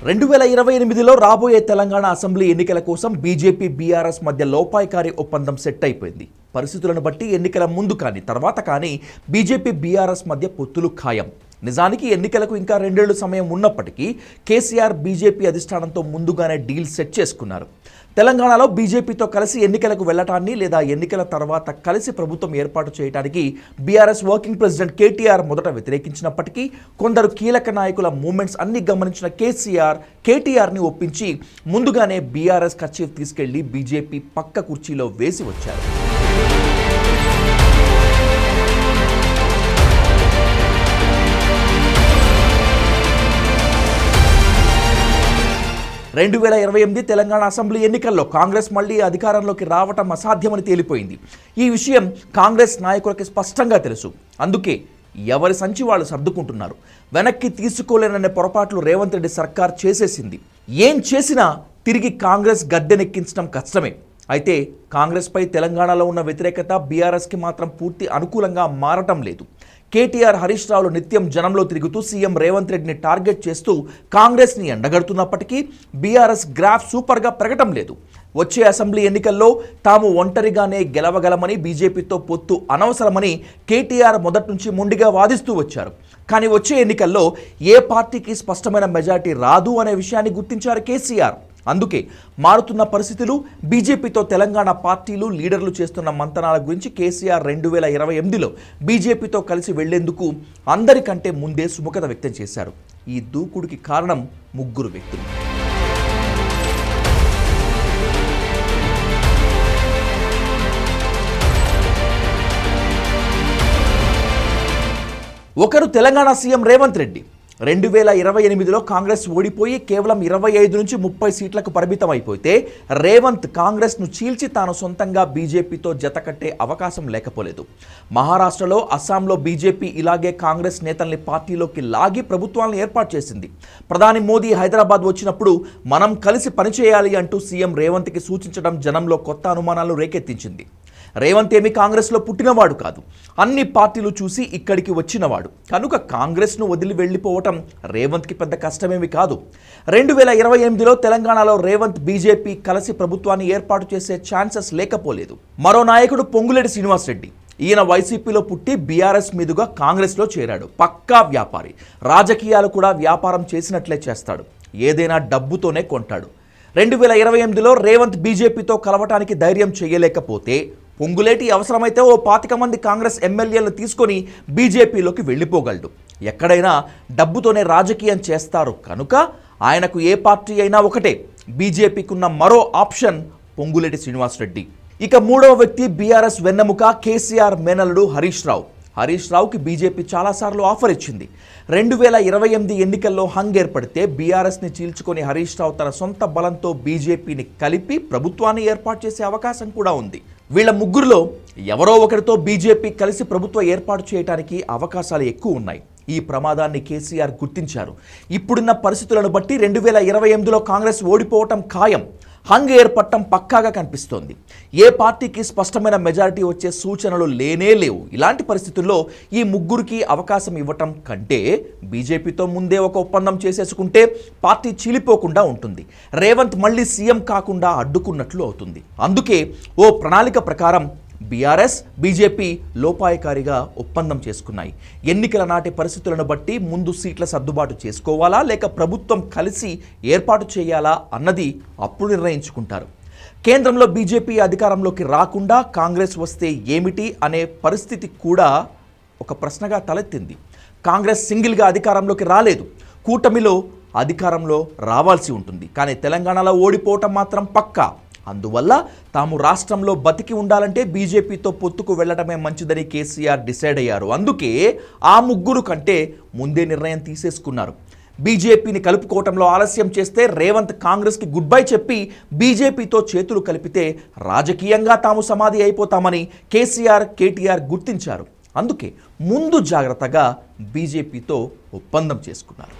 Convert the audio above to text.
2028లో రాబోయే తెలంగాణ అసెంబ్లీ ఎన్నికల కోసం బీజేపీ బీఆర్ఎస్ మధ్య లోపాయికారి ఒప్పందం సెట్ అయిపోయింది. పరిస్థితులను బట్టి ఎన్నికల ముందు కానీ తర్వాత కానీ బీజేపీ బీఆర్ఎస్ మధ్య పొత్తులు ఖాయం. నిజానికి ఎన్నికలకు ఇంకా 2 ఏళ్ల సమయం ఉన్నప్పటికీ కేసీఆర్ బీజేపీ అధిష్టానంతో ముందుగానే డీల్ సెట్ చేసుకున్నారు. తెలంగాణలో బీజేపీతో కలిసి ఎన్నికలకు వెళ్లటాన్ని లేదా ఎన్నికల తర్వాత కలిసి ప్రభుత్వం ఏర్పాటు చేయడానికి బీఆర్ఎస్ వర్కింగ్ ప్రెసిడెంట్ కేటీఆర్ మొదట వ్యతిరేకించినప్పటికీ కొందరు కీలక నాయకుల మూమెంట్స్ అన్ని గమనించిన కేటీఆర్ని ఒప్పించి ముందుగానే బీఆర్ఎస్ కర్చీఫ్ తీసుకెళ్లి బీజేపీ పక్క కుర్చీలో వేసి వచ్చారు. రెండు 2028 తెలంగాణ అసెంబ్లీ ఎన్నికల్లో కాంగ్రెస్ మళ్లీ అధికారంలోకి రావటం అసాధ్యమని తేలిపోయింది. ఈ విషయం కాంగ్రెస్ నాయకులకి స్పష్టంగా తెలుసు. అందుకే ఎవరి సంచి వాళ్ళు సర్దుకుంటున్నారు. వెనక్కి తీసుకోలేననే పొరపాట్లు రేవంత్ రెడ్డి సర్కార్ చేసేసింది. ఏం చేసినా తిరిగి కాంగ్రెస్ గద్దెనెక్కించడం కష్టమే. అయితే కాంగ్రెస్పై తెలంగాణలో ఉన్న వ్యతిరేకత బీఆర్ఎస్కి మాత్రం పూర్తి అనుకూలంగా మారటం లేదు. కేటీఆర్, హరీష్ రావులు నిత్యం జనంలో తిరుగుతూ సీఎం రేవంత్ రెడ్డిని టార్గెట్ చేస్తూ కాంగ్రెస్ని ఎండగడుతున్నప్పటికీ బీఆర్ఎస్ గ్రాఫ్ సూపర్గా పెరగటం లేదు. వచ్చే అసెంబ్లీ ఎన్నికల్లో తాము ఒంటరిగానే గెలవగలమని, బీజేపీతో పొత్తు అనవసరమని కేటీఆర్ మొదటి నుంచి మొండిగా వాదిస్తూ వచ్చారు. కానీ వచ్చే ఎన్నికల్లో ఏ పార్టీకి స్పష్టమైన మెజారిటీ రాదు అనే విషయాన్ని గుర్తించారు కేసీఆర్. అందుకే మారుతున్న పరిస్థితులు, బీజేపీతో తెలంగాణ పార్టీలు, లీడర్లు చేస్తున్న మంతనాల గురించి కేసీఆర్ 2028లో బీజేపీతో కలిసి వెళ్లేందుకు అందరికంటే ముందే సుముఖత వ్యక్తం చేశారు. ఈ దూకుడికి కారణం 3 వ్యక్తులు. ఒకరు తెలంగాణ సీఎం రేవంత్ రెడ్డి. 2028లో కాంగ్రెస్ ఓడిపోయి కేవలం 25 నుంచి 30 సీట్లకు పరిమితం అయిపోతే రేవంత్ కాంగ్రెస్ను చీల్చి తాను సొంతంగా బీజేపీతో జతకట్టే అవకాశం లేకపోలేదు. మహారాష్ట్రలో, అస్సాంలో బీజేపీ ఇలాగే కాంగ్రెస్ నేతల్ని పార్టీలోకి లాగి ప్రభుత్వాలను ఏర్పాటు చేసింది. ప్రధాని మోదీ హైదరాబాద్ వచ్చినప్పుడు మనం కలిసి పనిచేయాలి అంటూ సీఎం రేవంత్కి సూచించడం జనంలో కొత్త అనుమానాలు రేకెత్తించింది. రేవంత్ ఏమీ కాంగ్రెస్లో పుట్టినవాడు కాదు, అన్ని పార్టీలు చూసి ఇక్కడికి వచ్చినవాడు. కనుక కాంగ్రెస్ను వదిలి వెళ్ళిపోవటం రేవంత్కి పెద్ద కష్టమేమి కాదు. 2028లో తెలంగాణలో రేవంత్, బీజేపీ కలిసి ప్రభుత్వాన్ని ఏర్పాటు చేసే ఛాన్సెస్ లేకపోలేదు. మరో నాయకుడు పొంగులేటి శ్రీనివాసరెడ్డి. ఈయన వైసీపీలో పుట్టి బీఆర్ఎస్ మీదుగా కాంగ్రెస్లో చేరాడు. పక్కా వ్యాపారి. రాజకీయాలు కూడా వ్యాపారం చేసినట్లే చేస్తాడు. ఏదైనా డబ్బుతోనే కొంటాడు. 2028లో రేవంత్ బీజేపీతో కలవటానికి ధైర్యం చేయలేకపోతే పొంగులేటి అవసరమైతే ఓ 25 మంది కాంగ్రెస్ ఎమ్మెల్యేలను తీసుకొని బీజేపీలోకి వెళ్ళిపోగలడు. ఎక్కడైనా డబ్బుతోనే రాజకీయం చేస్తారు కనుక ఆయనకు ఏ పార్టీ అయినా ఒకటే. బీజేపీకి ఉన్న మరో ఆప్షన్ పొంగులేటి శ్రీనివాసరెడ్డి. ఇక 3వ వ్యక్తి బీఆర్ఎస్ వెన్నెముక, కేసీఆర్ మేనల్లుడు హరీష్ రావు. హరీష్ రావుకి బీజేపీ చాలాసార్లు ఆఫర్ ఇచ్చింది. 2028 ఎన్నికల్లో హంగ్ ఏర్పడితే బీఆర్ఎస్ని చీల్చుకొని హరీష్ రావు తన సొంత బలంతో బీజేపీని కలిపి ప్రభుత్వాన్ని ఏర్పాటు చేసే అవకాశం కూడా ఉంది. వీళ్ళ ముగ్గురులో ఎవరో ఒకరితో బీజేపీ కలిసి ప్రభుత్వం ఏర్పాటు చేయడానికి అవకాశాలు ఎక్కువ ఉన్నాయి. ఈ ప్రమాదాన్ని కేసీఆర్ గుర్తించారు. ఇప్పుడున్న పరిస్థితులను బట్టి 2028లో కాంగ్రెస్ ఓడిపోవటం ఖాయం. హంగ్ ఏర్పడటం పక్కాగా కనిపిస్తోంది. ఏ పార్టీకి స్పష్టమైన మెజారిటీ వచ్చే సూచనలు లేనే లేవు. ఇలాంటి పరిస్థితుల్లో ఈ ముగ్గురికి అవకాశం ఇవ్వటం కంటే బీజేపీతో ముందే ఒక ఒప్పందం చేసేసుకుంటే పార్టీ చీలిపోకుండా ఉంటుంది. రేవంత్ మళ్ళీ సీఎం కాకుండా అడ్డుకున్నట్లు అవుతుంది. అందుకే ఓ ప్రణాళిక ప్రకారం బీఆర్ఎస్, బీజేపీ లోపాయకారిగా ఒప్పందం చేసుకున్నాయి. ఎన్నికల నాటి పరిస్థితులను బట్టి ముందు సీట్ల సర్దుబాటు చేసుకోవాలా లేక ప్రభుత్వం కలిసి ఏర్పాటు చేయాలా అన్నది అప్పుడు నిర్ణయించుకుంటారు. కేంద్రంలో బీజేపీ అధికారంలోకి రాకుండా కాంగ్రెస్ వస్తే ఏమిటి అనే పరిస్థితి కూడా ఒక ప్రశ్నగా తలెత్తింది. కాంగ్రెస్ సింగిల్గా అధికారంలోకి రాలేదు. కూటమిలో అధికారంలో రావాల్సి ఉంటుంది. కానీ తెలంగాణలో ఓడిపోవటం మాత్రం పక్కా. అందువల్ల తాము రాష్ట్రంలో బతికి ఉండాలంటే బీజేపీతో పొత్తుకు వెళ్లడమే మంచిదని కేసీఆర్ డిసైడ్ అయ్యారు. అందుకే ఆ ముగ్గురు కంటే ముందే నిర్ణయం తీసేసుకున్నారు. బీజేపీని కలుపుకోవటంలో ఆలస్యం చేస్తే రేవంత్ కాంగ్రెస్కి గుడ్ బై చెప్పి బీజేపీతో చేతులు కలిపితే రాజకీయంగా తాము సమాధి అయిపోతామని కేసీఆర్, కేటీఆర్ గుర్తించారు. అందుకే ముందు జాగ్రత్తగా బీజేపీతో ఒప్పందం చేసుకున్నారు.